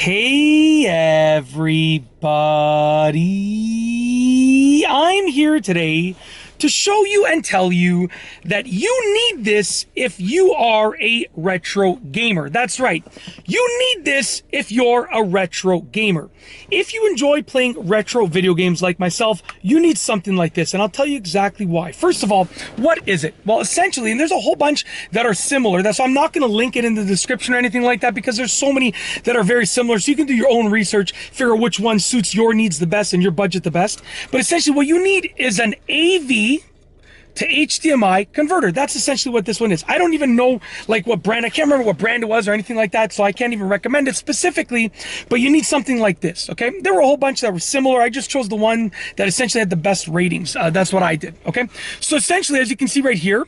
Hey everybody, I'm here today to show you and tell you that you need this if you are a retro gamer. That's right, you need this if you're a retro gamer. If you enjoy playing retro video games like myself, you need something like this, and I'll tell you exactly why. First of all, what is it? Well, essentially, and there's a whole bunch that are similar, that's why I'm not going to link it in the description or anything like that, because there's so many that are very similar, so you can do your own research, figure out which one suits your needs the best and your budget the best. But essentially what you need is an AV to HDMI converter. That's essentially what this one is. I don't even know like what brand, I can't remember what brand it was or anything like that, so I can't even recommend it specifically, but you need something like this, okay? There were a whole bunch that were similar. I just chose the one that essentially had the best ratings. That's what I did, okay? So essentially, as you can see right here,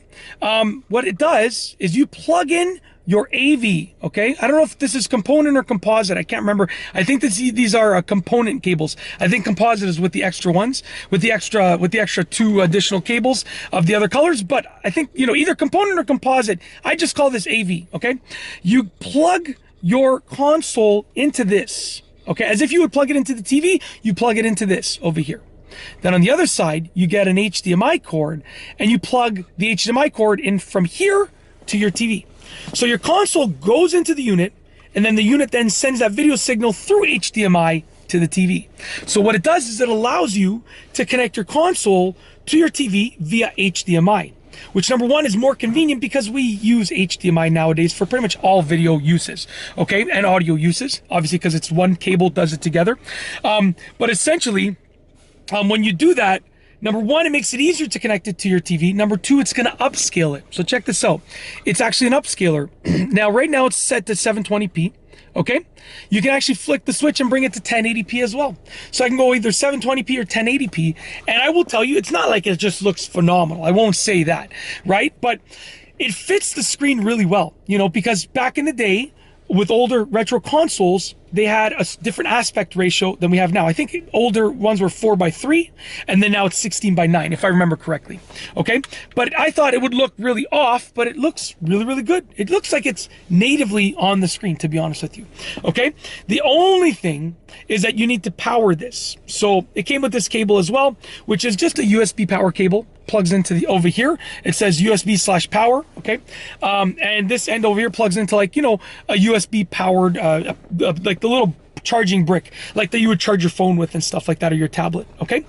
what it does is you plug in your AV, okay? I don't know if this is component or composite. I can't remember. I think these are component cables. I think composite is with the extra ones, with the extra two additional cables of the other colors. But I think, you know, either component or composite. I just call this AV, okay? You plug your console into this, okay? As if you would plug it into the TV, you plug it into this over here. Then on the other side, you get an HDMI cord, and you plug the HDMI cord in from here to your TV. So your console goes into the unit, and then the unit then sends that video signal through HDMI to the TV. So what it does is it allows you to connect your console to your TV via HDMI, which number one is more convenient because we use HDMI nowadays for pretty much all video uses, okay, and audio uses, obviously because it's one cable does it together. But essentially, when you do that, number one, it makes it easier to connect it to your TV. Number two, it's going to upscale it. So check this out. It's actually an upscaler. Now, right now it's set to 720p. Okay, you can actually flick the switch and bring it to 1080p as well. So I can go either 720p or 1080p. And I will tell you, it's not like it just looks phenomenal. I won't say that, right? But it fits the screen really well, you know, because back in the day, with older retro consoles, they had a different aspect ratio than we have now. I think older ones were 4:3, and then now it's 16:9, if I remember correctly. Okay, but I thought it would look really off, but it looks really, really good. It looks like it's natively on the screen, to be honest with you. Okay, the only thing is that you need to power this. So it came with this cable as well, which is just a USB power cable. Plugs into the over here. It says USB/power. Okay, and this end over here plugs into, like, you know, a USB powered like the little charging brick like that you would charge your phone with and stuff like that, or your tablet. Okay,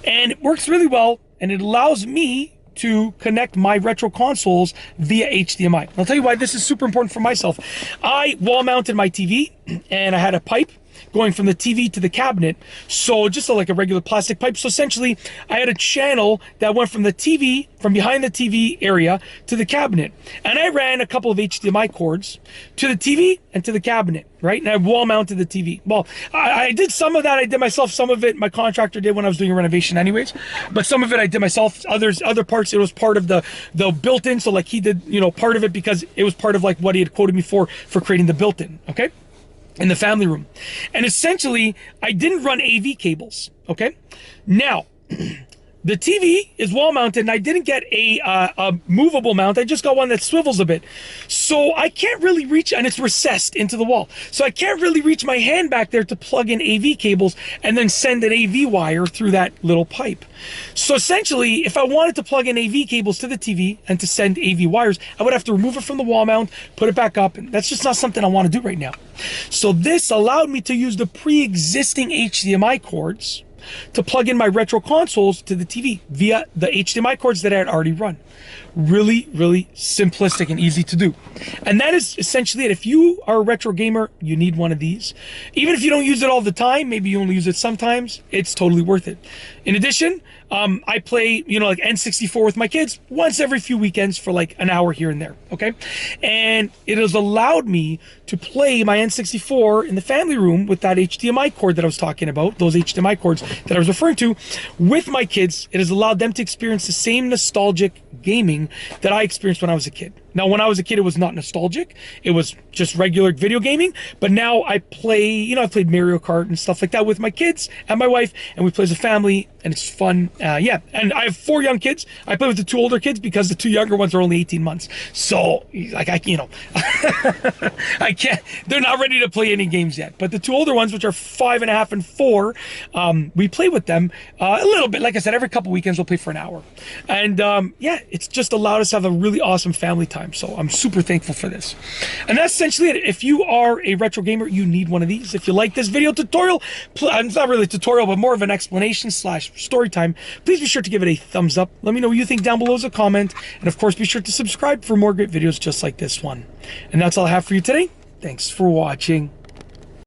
and it works really well, and it allows me to connect my retro consoles via HDMI. I'll tell you why this is super important for myself. I wall mounted my TV, and I had a pipe going from the TV to the cabinet, so just like a regular plastic pipe. So essentially, I had a channel that went from the TV, from behind the TV area, to the cabinet, and I ran a couple of HDMI cords to the TV and to the cabinet, right? And I wall mounted the TV. Well, I did some of that. I did myself. Some of it my contractor did when I was doing a renovation, anyways. But some of it I did myself. Other parts, it was part of the built-in. So like he did, you know, part of it because it was part of like what he had quoted me for creating the built-in. Okay, in the family room. And essentially, I didn't run AV cables, okay? Now, the TV is wall mounted, and I didn't get a movable mount. I just got one that swivels a bit. So I can't really reach, and it's recessed into the wall. So I can't really reach my hand back there to plug in AV cables and then send an AV wire through that little pipe. So essentially, if I wanted to plug in AV cables to the TV and to send AV wires, I would have to remove it from the wall mount, put it back up, and that's just not something I want to do right now. So this allowed me to use the pre-existing HDMI cords to plug in my retro consoles to the TV via the HDMI cords that I had already run. Really, really simplistic and easy to do. And that is essentially it. If you are a retro gamer, you need one of these. Even if you don't use it all the time, maybe you only use it sometimes, it's totally worth it. In addition, I play, you know, like N64 with my kids once every few weekends for like an hour here and there, okay? And it has allowed me to play my N64 in the family room with that HDMI cord that I was talking about, those HDMI cords that I was referring to, with my kids. It has allowed them to experience the same nostalgic gaming that I experienced when I was a kid. Now, when I was a kid, it was not nostalgic. It was just regular video gaming. But now I play, you know, I played Mario Kart and stuff like that with my kids and my wife, and we play as a family, and it's fun. Yeah, and I have 4 young kids. I play with the 2 older kids because the 2 younger ones are only 18 months. So, like, you know, I can't, they're not ready to play any games yet. But the 2 older ones, which are 5.5 and 4, we play with them a little bit. Like I said, every couple weekends we'll play for an hour. And yeah, it's just allowed us to have a really awesome family time. So I'm super thankful for this. And that's essentially it. If you are a retro gamer, you need one of these. If you like this video tutorial, it's not really a tutorial, but more of an explanation / story time, please be sure to give it a thumbs up. Let me know what you think down below as a comment. And of course, be sure to subscribe for more great videos just like this one. And that's all I have for you today. Thanks for watching.